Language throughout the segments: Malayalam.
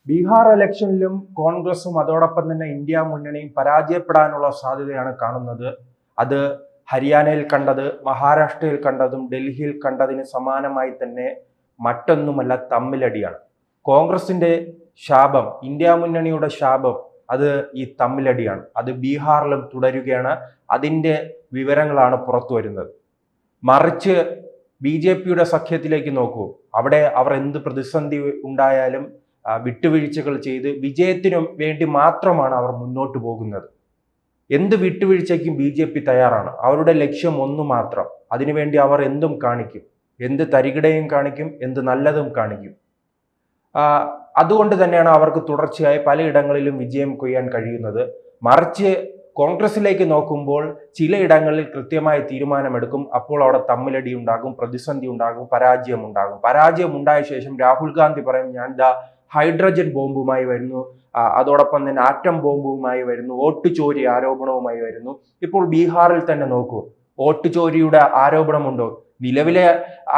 ബീഹാർ ഇലക്ഷനിലും കോൺഗ്രസും അതോടൊപ്പം തന്നെ ഇന്ത്യ മുന്നണിയും പരാജയപ്പെടാനുള്ള സാധ്യതയാണ് കാണുന്നത്. അത് ഹരിയാനയിൽ കണ്ടത്, മഹാരാഷ്ട്രയിൽ കണ്ടതും ഡൽഹിയിൽ കണ്ടതിന് സമാനമായി തന്നെ മറ്റൊന്നുമല്ല, തമ്മിലടിയാണ്. കോൺഗ്രസിന്റെ ശാപം, ഇന്ത്യ മുന്നണിയുടെ ശാപം, അത് ഈ തമ്മിലടിയാണ്. അത് ബീഹാറിലും തുടരുകയാണ്. അതിൻ്റെ വിവരങ്ങളാണ് പുറത്തു വരുന്നത്. മറിച്ച് BJP-യുടെ സഖ്യത്തിലേക്ക് നോക്കൂ. അവിടെ അവർ എന്ത് പ്രതിസന്ധി ഉണ്ടായാലും വിട്ടുവീഴ്ചകൾ ചെയ്ത് വിജയത്തിനും വേണ്ടി മാത്രമാണ് അവർ മുന്നോട്ട് പോകുന്നത്. എന്ത് വിട്ടുവീഴ്ചയ്ക്കും BJP തയ്യാറാണ്. അവരുടെ ലക്ഷ്യം ഒന്ന് മാത്രം. അതിനുവേണ്ടി അവർ എന്തും കാണിക്കും, എന്ത് തരികിടയും കാണിക്കും, എന്ത് നല്ലതും കാണിക്കും. അതുകൊണ്ട് തന്നെയാണ് അവർക്ക് തുടർച്ചയായി പലയിടങ്ങളിലും വിജയം കൊയ്യാൻ കഴിയുന്നത്. മറിച്ച് കോൺഗ്രസിലേക്ക് നോക്കുമ്പോൾ ചിലയിടങ്ങളിൽ കൃത്യമായ തീരുമാനമെടുക്കും. അപ്പോൾ അവിടെ തമ്മിലടി ഉണ്ടാകും, പ്രതിസന്ധി ഉണ്ടാകും, പരാജയം ഉണ്ടാകും. പരാജയം ഉണ്ടായ ശേഷം രാഹുൽ ഗാന്ധി പറയും, ഞാൻ ഹൈഡ്രജൻ ബോംബുമായി വരുന്നു, അതോടൊപ്പം തന്നെ ആറ്റം ബോംബുമായി വരുന്നു, വോട്ട് ചോരി ആരോപണവുമായി വരുന്നു. ഇപ്പോൾ ബീഹാറിൽ തന്നെ നോക്കൂ, വോട്ട് ചോരിയുടെ ആരോപണമുണ്ടോ? നിലവിലെ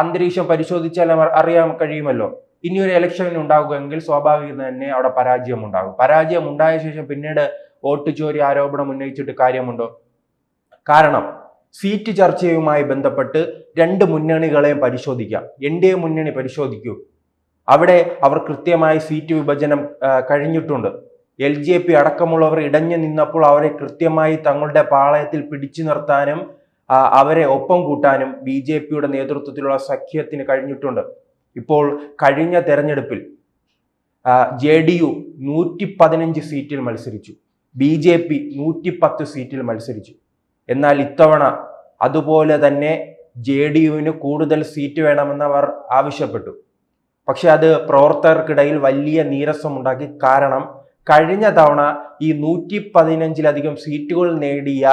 അന്തരീക്ഷം പരിശോധിച്ചാൽ അറിയാൻ കഴിയുമല്ലോ. ഇനിയൊരു ഇലക്ഷൻ ഉണ്ടാകുമെങ്കിൽ സ്വാഭാവികം തന്നെ അവിടെ പരാജയം ഉണ്ടാകും. പരാജയം ഉണ്ടായ ശേഷം പിന്നീട് വോട്ട് ചോരി ആരോപണം ഉന്നയിച്ചിട്ട് കാര്യമുണ്ടോ? കാരണം സീറ്റ് ചർച്ചയുമായി ബന്ധപ്പെട്ട് രണ്ട് മുന്നണികളെയും പരിശോധിക്കാം. NDA മുന്നണി പരിശോധിക്കൂ. അവിടെ അവർ കൃത്യമായി സീറ്റ് വിഭജനം കഴിഞ്ഞിട്ടുണ്ട്. LJP അടക്കമുള്ളവർ ഇടഞ്ഞു നിന്നപ്പോൾ അവരെ കൃത്യമായി തങ്ങളുടെ പാളയത്തിൽ പിടിച്ചു നിർത്താനും അവരെ ഒപ്പം കൂട്ടാനും BJP-യുടെ നേതൃത്വത്തിലുള്ള സഖ്യത്തിന് കഴിഞ്ഞിട്ടുണ്ട്. ഇപ്പോൾ കഴിഞ്ഞ തെരഞ്ഞെടുപ്പിൽ JDU 115 സീറ്റിൽ മത്സരിച്ചു, BJP 110 സീറ്റിൽ മത്സരിച്ചു. എന്നാൽ ഇത്തവണ അതുപോലെ തന്നെ JDU-വിന് കൂടുതൽ സീറ്റ് വേണമെന്ന് അവർ ആവശ്യപ്പെട്ടു. പക്ഷെ അത് പ്രവർത്തകർക്കിടയിൽ വലിയ നീരസമുണ്ടാക്കി. കാരണം കഴിഞ്ഞ തവണ ഈ 115-ലധികം സീറ്റുകൾ നേടിയ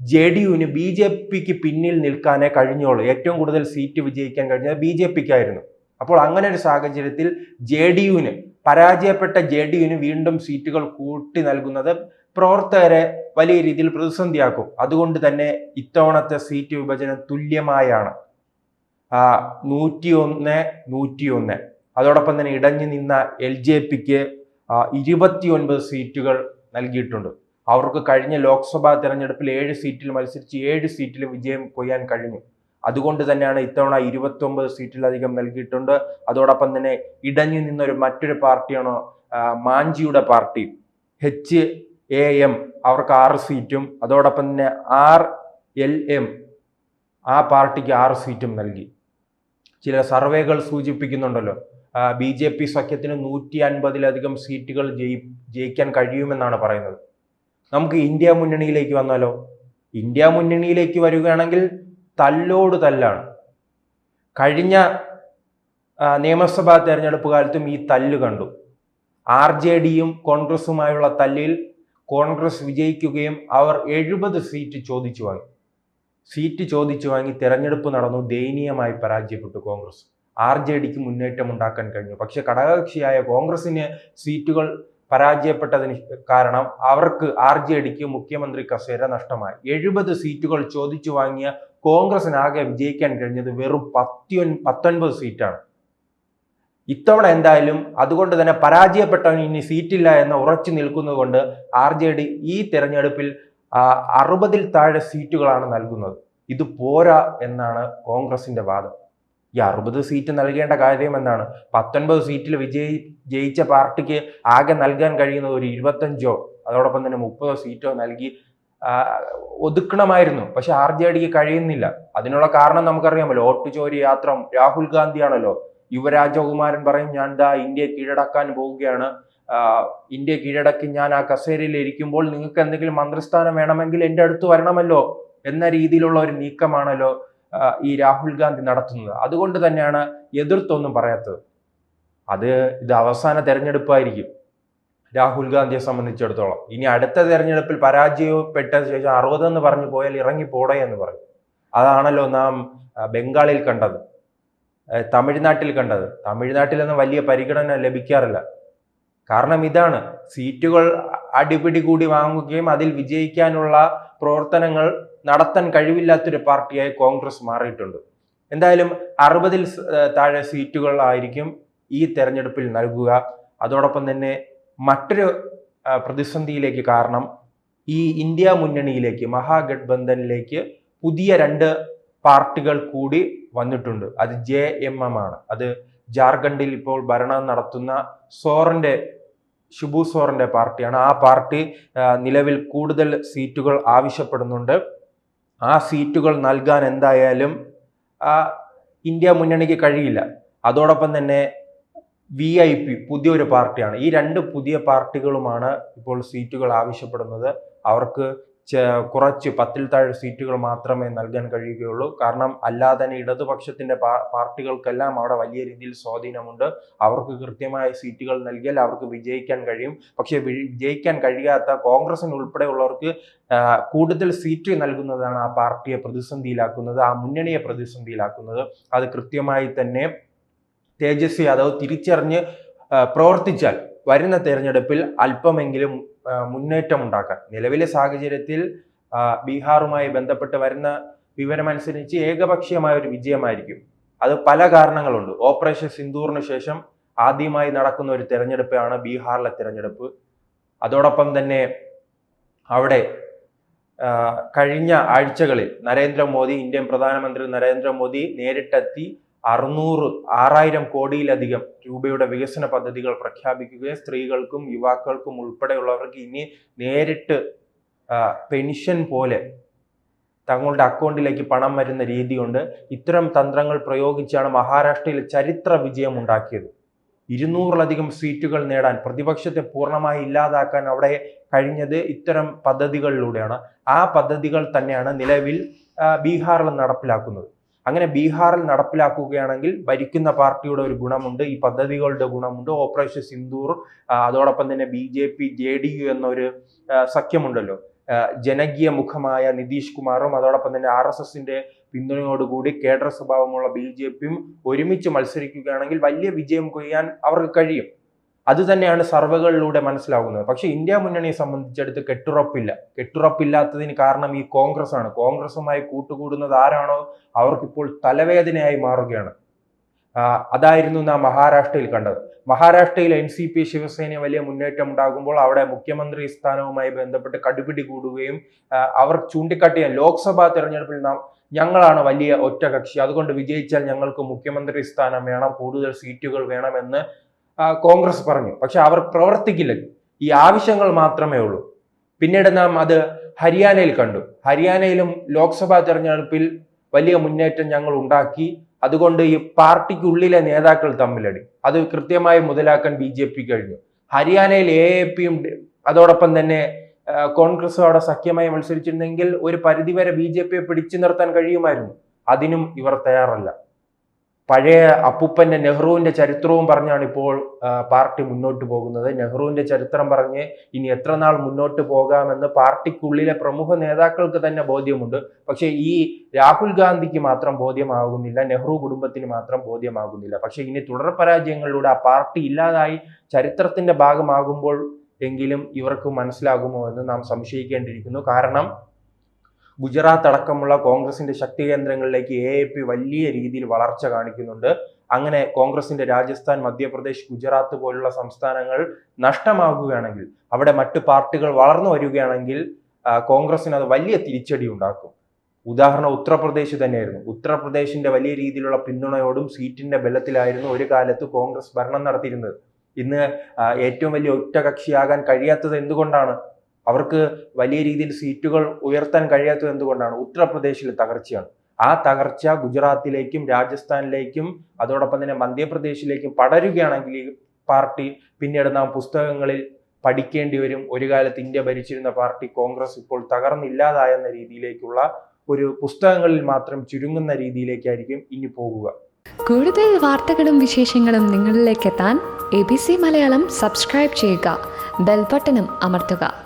JDU-വിന് BJP-ക്ക് പിന്നിൽ നിൽക്കാനേ കഴിഞ്ഞുള്ളൂ. ഏറ്റവും കൂടുതൽ സീറ്റ് വിജയിക്കാൻ കഴിഞ്ഞത് BJP-ക്കായിരുന്നു. അപ്പോൾ അങ്ങനെ ഒരു സാഹചര്യത്തിൽ JDU-വിന്, പരാജയപ്പെട്ട JDU-വിന് വീണ്ടും സീറ്റുകൾ കൂട്ടി നൽകുന്നത് പ്രവർത്തകരെ വലിയ രീതിയിൽ പ്രതിസന്ധിയാക്കും. അതുകൊണ്ട് തന്നെ ഇത്തവണത്തെ സീറ്റ് വിഭജനം തുല്യമായാണ്, 101-101. അതോടൊപ്പം തന്നെ ഇടഞ്ഞു നിന്ന LJP-ക്ക് 29 സീറ്റുകൾ നൽകിയിട്ടുണ്ട്. അവർക്ക് കഴിഞ്ഞ ലോക്സഭാ തെരഞ്ഞെടുപ്പിൽ 7 സീറ്റിൽ മത്സരിച്ച് 7 സീറ്റിൽ വിജയം കൊയ്യാൻ കഴിഞ്ഞു. അതുകൊണ്ട് തന്നെയാണ് ഇത്തവണ 29 സീറ്റിലധികം നൽകിയിട്ടുണ്ട്. അതോടൊപ്പം തന്നെ ഇടഞ്ഞു നിന്നൊരു മറ്റൊരു പാർട്ടിയാണ് മാഞ്ചിയുടെ പാർട്ടി HAM, അവർക്ക് 6 സീറ്റും അതോടൊപ്പം തന്നെ RLM ആ പാർട്ടിക്ക് 6 സീറ്റും നൽകി. ചില സർവേകൾ സൂചിപ്പിക്കുന്നുണ്ടല്ലോ BJP സഖ്യത്തിന് 150-ലധികം സീറ്റുകൾ ജയിക്കാൻ കഴിയുമെന്നാണ് പറയുന്നത്. നമുക്ക് ഇന്ത്യ മുന്നണിയിലേക്ക് വന്നാലോ? ഇന്ത്യ മുന്നണിയിലേക്ക് വരികയാണെങ്കിൽ തല്ലോട് തല്ലാണ്. കഴിഞ്ഞ നിയമസഭാ തെരഞ്ഞെടുപ്പ് കാലത്തും ഈ തല്ല് കണ്ടു. RJD-യും കോൺഗ്രസുമായുള്ള തല്ലിൽ കോൺഗ്രസ് വിജയിക്കുകയും അവർ 70 സീറ്റ് ചോദിച്ചു വാങ്ങി തെരഞ്ഞെടുപ്പ് നടന്നു. ദയനീയമായി പരാജയപ്പെട്ടു കോൺഗ്രസ്. RJD-ക്ക് മുന്നേറ്റം ഉണ്ടാക്കാൻ കഴിഞ്ഞു. പക്ഷെ ഘടകകക്ഷിയായ കോൺഗ്രസിന് സീറ്റുകൾ പരാജയപ്പെട്ടതിന് കാരണം അവർക്ക് RJD-ക്ക് മുഖ്യമന്ത്രി കസേര നഷ്ടമായി. 70 സീറ്റുകൾ ചോദിച്ചു വാങ്ങിയ കോൺഗ്രസിനാകെ വിജയിക്കാൻ കഴിഞ്ഞത് വെറും 19 സീറ്റാണ്. ഇത്തവണ എന്തായാലും അതുകൊണ്ട് തന്നെ പരാജയപ്പെട്ടവന് ഇനി സീറ്റില്ല എന്ന് ഉറച്ചു നിൽക്കുന്നത് കൊണ്ട് RJD ഈ തെരഞ്ഞെടുപ്പിൽ 60-ൽ താഴെ സീറ്റുകളാണ് നൽകുന്നത്. ഇത് പോരാ എന്നാണ് കോൺഗ്രസിന്റെ വാദം. ഈ 60 സീറ്റ് നൽകേണ്ട കാര്യം എന്താണ്? 19 സീറ്റിൽ ജയിച്ച പാർട്ടിക്ക് ആകെ നൽകാൻ കഴിയുന്നത് ഒരു 25-ഓ അതോടൊപ്പം തന്നെ 30 സീറ്റോ നൽകി ഒതുക്കണമായിരുന്നു. പക്ഷെ RJD-ക്ക് കഴിയുന്നില്ല. അതിനുള്ള കാരണം നമുക്കറിയാമല്ലോ. വോട്ട് ചോരി യാത്ര രാഹുൽ ഗാന്ധിയാണല്ലോ. യുവരാജകുമാരൻ പറയും, ഞാൻ ഇന്ത്യയെ കീഴടക്കാൻ പോവുകയാണ്, ഇന്ത്യയെ കീഴടക്കി ഞാൻ ആ കസേരയിൽ ഇരിക്കുമ്പോൾ നിങ്ങൾക്ക് എന്തെങ്കിലും മന്ത്രിസ്ഥാനം വേണമെങ്കിൽ എൻ്റെ അടുത്ത് വരണമല്ലോ എന്ന രീതിയിലുള്ള ഒരു നീക്കമാണല്ലോ ഈ രാഹുൽ ഗാന്ധി നടത്തുന്നത്. അതുകൊണ്ട് തന്നെയാണ് എതിർത്തൊന്നും പറയാത്തത്. ഇത് അവസാന തെരഞ്ഞെടുപ്പായിരിക്കും രാഹുൽ ഗാന്ധിയെ സംബന്ധിച്ചിടത്തോളം. ഇനി അടുത്ത തെരഞ്ഞെടുപ്പിൽ പരാജയപ്പെട്ട ശേഷം 60 എന്ന് പറഞ്ഞു പോയാൽ ഇറങ്ങി പോടേ എന്ന് പറയും. അതാണല്ലോ നാം ബംഗാളിൽ കണ്ടത്, തമിഴ്നാട്ടിൽ കണ്ടത്. തമിഴ്നാട്ടിലൊന്നും വലിയ പരിഗണന ലഭിക്കാറില്ല. കാരണം ഇതാണ്, സീറ്റുകൾ അടിപിടി കൂടി വാങ്ങുകയും അതിൽ വിജയിക്കാനുള്ള പ്രവർത്തനങ്ങൾ നടത്താൻ കഴിവില്ലാത്തൊരു പാർട്ടിയായി കോൺഗ്രസ് മാറിയിട്ടുണ്ട്. എന്തായാലും 60-ൽ താഴെ സീറ്റുകളായിരിക്കും ഈ തെരഞ്ഞെടുപ്പിൽ നൽകുക. അതോടൊപ്പം തന്നെ മറ്റൊരു പ്രതിസന്ധിയിലേക്ക്, കാരണം ഈ ഇന്ത്യ മുന്നണിയിലേക്ക്, മഹാഗഠബന്ധനിലേക്ക് പുതിയ 2 പാർട്ടികൾ കൂടി വന്നിട്ടുണ്ട്. അത് JMM ആണ്. അത് ജാർഖണ്ഡിൽ ഇപ്പോൾ ഭരണം നടത്തുന്ന ഷിബു സോറന്റെ പാർട്ടിയാണ്. ആ പാർട്ടി നിലവിൽ കൂടുതൽ സീറ്റുകൾ ആവശ്യപ്പെടുന്നുണ്ട്. ആ സീറ്റുകൾ നൽകാൻ എന്തായാലും ഇന്ത്യ മുന്നണിക്ക് കഴിയില്ല. അതോടൊപ്പം തന്നെ VIP പുതിയൊരു പാർട്ടിയാണ്. ഈ 2 പുതിയ പാർട്ടികളുമാണ് ഇപ്പോൾ സീറ്റുകൾ ആവശ്യപ്പെടുന്നത്. അവർക്ക് കുറച്ച് 10ൽ താഴെ സീറ്റുകൾ മാത്രമേ നൽകാൻ കഴിയുകയുള്ളൂ. കാരണം അല്ലാതെ തന്നെ ഇടതുപക്ഷത്തിന്റെ പാർട്ടികൾക്കെല്ലാം അവിടെ വലിയ രീതിയിൽ സ്വാധീനമുണ്ട്. അവർക്ക് കൃത്യമായ സീറ്റുകൾ നൽകിയാൽ അവർക്ക് വിജയിക്കാൻ കഴിയും. പക്ഷേ വിജയിക്കാൻ കഴിയാത്ത കോൺഗ്രസിന് ഉൾപ്പെടെയുള്ളവർക്ക് കൂടുതൽ സീറ്റ് നൽകുന്നതാണ് ആ പാർട്ടിയെ പ്രതിസന്ധിയിലാക്കുന്നത്, ആ മുന്നണിയെ പ്രതിസന്ധിയിലാക്കുന്നത്. അത് കൃത്യമായി തന്നെ തേജസ്വി യാദവ് തിരിച്ചറിഞ്ഞ് പ്രവർത്തിച്ചാൽ വരുന്ന തെരഞ്ഞെടുപ്പിൽ അല്പമെങ്കിലും മുന്നേറ്റം ഉണ്ടാക്കാൻ, നിലവിലെ സാഹചര്യത്തിൽ ബീഹാറുമായി ബന്ധപ്പെട്ട് വരുന്ന വിവരമനുസരിച്ച് ഏകപക്ഷീയമായ ഒരു വിജയമായിരിക്കും. അത് പല കാരണങ്ങളുണ്ട്. ഓപ്പറേഷൻ സിന്ദൂറിന് ശേഷം ആദ്യമായി നടക്കുന്ന ഒരു തെരഞ്ഞെടുപ്പാണ് ബീഹാറിലെ തെരഞ്ഞെടുപ്പ്. അതോടൊപ്പം തന്നെ അവിടെ കഴിഞ്ഞ ആഴ്ചകളിൽ ഇന്ത്യൻ പ്രധാനമന്ത്രി നരേന്ദ്രമോദി നേരിട്ടെത്തി 6,000 കോടിയിലധികം രൂപയുടെ വികസന പദ്ധതികൾ പ്രഖ്യാപിക്കുകയും സ്ത്രീകൾക്കും യുവാക്കൾക്കും ഉൾപ്പെടെയുള്ളവർക്ക് ഇനി നേരിട്ട് പെൻഷൻ പോലെ തങ്ങളുടെ അക്കൗണ്ടിലേക്ക് പണം വരുന്ന രീതിയുണ്ട്. ഇത്തരം തന്ത്രങ്ങൾ പ്രയോഗിച്ചാണ് മഹാരാഷ്ട്രയിൽ ചരിത്ര വിജയം ഉണ്ടാക്കിയത്. 200-ലധികം സീറ്റുകൾ നേടാൻ, പ്രതിപക്ഷത്തെ പൂർണ്ണമായി ഇല്ലാതാക്കാൻ അവിടെ കഴിഞ്ഞത് ഇത്തരം പദ്ധതികളിലൂടെയാണ്. ആ പദ്ധതികൾ തന്നെയാണ് നിലവിൽ ബീഹാറിൽ നടപ്പിലാക്കുന്നത്. അങ്ങനെ ബീഹാറിൽ നടപ്പിലാക്കുകയാണെങ്കിൽ ഭരിക്കുന്ന പാർട്ടിയുടെ ഒരു ഗുണമുണ്ട്, ഈ പദ്ധതികളുടെ ഗുണമുണ്ട്. ഓപ്പറേഷൻ സിന്ദൂർ, അതോടൊപ്പം തന്നെ BJP JDU എന്നൊരു സഖ്യമുണ്ടല്ലോ, ജനകീയ മുഖമായ നിതീഷ് കുമാറും അതോടൊപ്പം തന്നെ RSSന്റെ പിന്തുണയോടുകൂടി കേഡർ സ്വഭാവമുള്ള BJPയും ഒരുമിച്ച് മത്സരിക്കുകയാണെങ്കിൽ വലിയ വിജയം കൊയ്യാൻ അവർക്ക് കഴിയും. അത് തന്നെയാണ് സർവേകളിലൂടെ മനസ്സിലാകുന്നത്. പക്ഷെ ഇന്ത്യ മുന്നണിയെ സംബന്ധിച്ചെടുത്ത് കെട്ടുറപ്പില്ലാത്തതിന് കാരണം ഈ കോൺഗ്രസ് ആണ്. കോൺഗ്രസുമായി കൂട്ടുകൂടുന്നത് ആരാണോ അവർക്കിപ്പോൾ തലവേദനയായി മാറുകയാണ്. അതായിരുന്നു നാം മഹാരാഷ്ട്രയിൽ കണ്ടത്. മഹാരാഷ്ട്രയിൽ NCP ശിവസേന വലിയ മുന്നേറ്റം ഉണ്ടാകുമ്പോൾ അവിടെ മുഖ്യമന്ത്രി സ്ഥാനവുമായി ബന്ധപ്പെട്ട് കടുപിടി കൂടുകയും അവർ ചൂണ്ടിക്കാട്ടിയ ലോക്സഭാ തെരഞ്ഞെടുപ്പിൽ ഞങ്ങളാണ് വലിയ ഒറ്റകക്ഷി, അതുകൊണ്ട് വിജയിച്ചാൽ ഞങ്ങൾക്ക് മുഖ്യമന്ത്രി സ്ഥാനം വേണം, കൂടുതൽ സീറ്റുകൾ വേണമെന്ന് കോൺഗ്രസ് പറഞ്ഞു. പക്ഷെ അവർ പ്രവർത്തിക്കില്ല. ഈ ആവശ്യങ്ങൾ മാത്രമേ ഉള്ളൂ. പിന്നീട് നാം അത് ഹരിയാനയിൽ കണ്ടു. ഹരിയാനയിലും ലോക്സഭാ തെരഞ്ഞെടുപ്പിൽ വലിയ മുന്നേറ്റം ഞങ്ങൾ ഉണ്ടാക്കി, അതുകൊണ്ട് ഈ പാർട്ടിക്കുള്ളിലെ നേതാക്കൾ തമ്മിലടി, അത് കൃത്യമായി മുതലാക്കാൻ BJP കഴിഞ്ഞു. ഹരിയാനയിൽ AAPയും അതോടൊപ്പം തന്നെ കോൺഗ്രസും അവിടെ സഖ്യമായി മത്സരിച്ചിരുന്നെങ്കിൽ ഒരു പരിധിവരെ BJPയെ പിടിച്ചു നിർത്താൻ കഴിയുമായിരുന്നു. അതിനും ഇവർ തയ്യാറല്ല. പഴയ അപ്പൂപ്പന്റെ നെഹ്റുവിന്റെ ചരിത്രവും പറഞ്ഞാണ് ഇപ്പോൾ പാർട്ടി മുന്നോട്ട് പോകുന്നത്. നെഹ്റുവിന്റെ ചരിത്രം പറഞ്ഞ് ഇനി എത്ര നാൾ മുന്നോട്ട് പോകാമെന്ന് പാർട്ടിക്കുള്ളിലെ പ്രമുഖ നേതാക്കൾക്ക് തന്നെ ബോധ്യമുണ്ട്. പക്ഷെ ഈ രാഹുൽ ഗാന്ധിക്ക് മാത്രം ബോധ്യമാകുന്നില്ല, നെഹ്റു കുടുംബത്തിന് മാത്രം ബോധ്യമാകുന്നില്ല. പക്ഷെ ഇനി തുടർ പരാജയങ്ങളിലൂടെ ആ പാർട്ടി ഇല്ലാതായി ചരിത്രത്തിന്റെ ഭാഗമാകുമ്പോൾ എങ്കിലും ഇവർക്ക് മനസ്സിലാകുമോ എന്ന് നാം സംശയിക്കേണ്ടിയിരിക്കുന്നു. കാരണം ഗുജറാത്ത് അടക്കമുള്ള കോൺഗ്രസിന്റെ ശക്തി കേന്ദ്രങ്ങളിലേക്ക് AAP വലിയ രീതിയിൽ വളർച്ച കാണിക്കുന്നുണ്ട്. അങ്ങനെ കോൺഗ്രസിന്റെ രാജസ്ഥാൻ, മധ്യപ്രദേശ്, ഗുജറാത്ത് പോലുള്ള സംസ്ഥാനങ്ങൾ നഷ്ടമാകുകയാണെങ്കിൽ, അവിടെ മറ്റു പാർട്ടികൾ വളർന്നു വരികയാണെങ്കിൽ കോൺഗ്രസിന് അത് വലിയ തിരിച്ചടി ഉണ്ടാക്കും. ഉദാഹരണം ഉത്തർപ്രദേശ് തന്നെയായിരുന്നു. ഉത്തർപ്രദേശിന്റെ വലിയ രീതിയിലുള്ള പിന്തുണയോടും സീറ്റിന്റെ ബലത്തിലായിരുന്നു ഒരു കാലത്ത് കോൺഗ്രസ് ഭരണം നടത്തിയിരുന്നത്. ഇന്ന് ഏറ്റവും വലിയ ഒറ്റകക്ഷിയാകാൻ കഴിയാത്തത് എന്തുകൊണ്ടാണ്? അവർക്ക് വലിയ രീതിയിൽ സീറ്റുകൾ ഉയർത്താൻ കഴിയാത്തത് എന്തുകൊണ്ടാണ്? ഉത്തർപ്രദേശിൽ തകർച്ചയാണ്. ആ തകർച്ച ഗുജറാത്തിലേക്കും രാജസ്ഥാനിലേക്കും അതോടൊപ്പം തന്നെ മധ്യപ്രദേശിലേക്കും പടരുകയാണെങ്കിൽ ഈ പാർട്ടി പിന്നീട് നാം പുസ്തകങ്ങളിൽ പഠിക്കേണ്ടി വരും. ഒരു കാലത്ത് ഇന്ത്യ ഭരിച്ചിരുന്ന പാർട്ടി കോൺഗ്രസ് ഇപ്പോൾ തകർന്നില്ലാതായെന്ന രീതിയിലേക്കുള്ള ഒരു പുസ്തകങ്ങളിൽ മാത്രം ചുരുങ്ങുന്ന രീതിയിലേക്കായിരിക്കും ഇനി പോകുക. കൂടുതൽ വാർത്തകളും വിശേഷങ്ങളും നിങ്ങളിലേക്ക് എത്താൻ ABC മലയാളം സബ്സ്ക്രൈബ് ചെയ്യുക, ബെൽ ബട്ടണും അമർത്തുക.